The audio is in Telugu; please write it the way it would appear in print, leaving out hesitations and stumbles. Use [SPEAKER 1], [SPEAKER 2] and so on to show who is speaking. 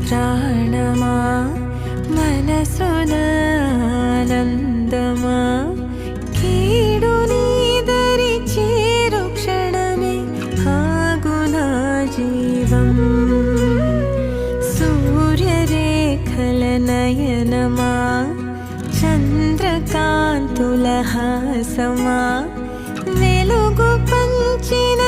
[SPEAKER 1] ప్రాణమా మనసున ఆనందమా కీడు నీదరి చేరు క్షణమే ఆగునా జీవం సూర్యరేఖల నయనమా చంద్రకాంతుల హాసమా వెలుగు పంచిన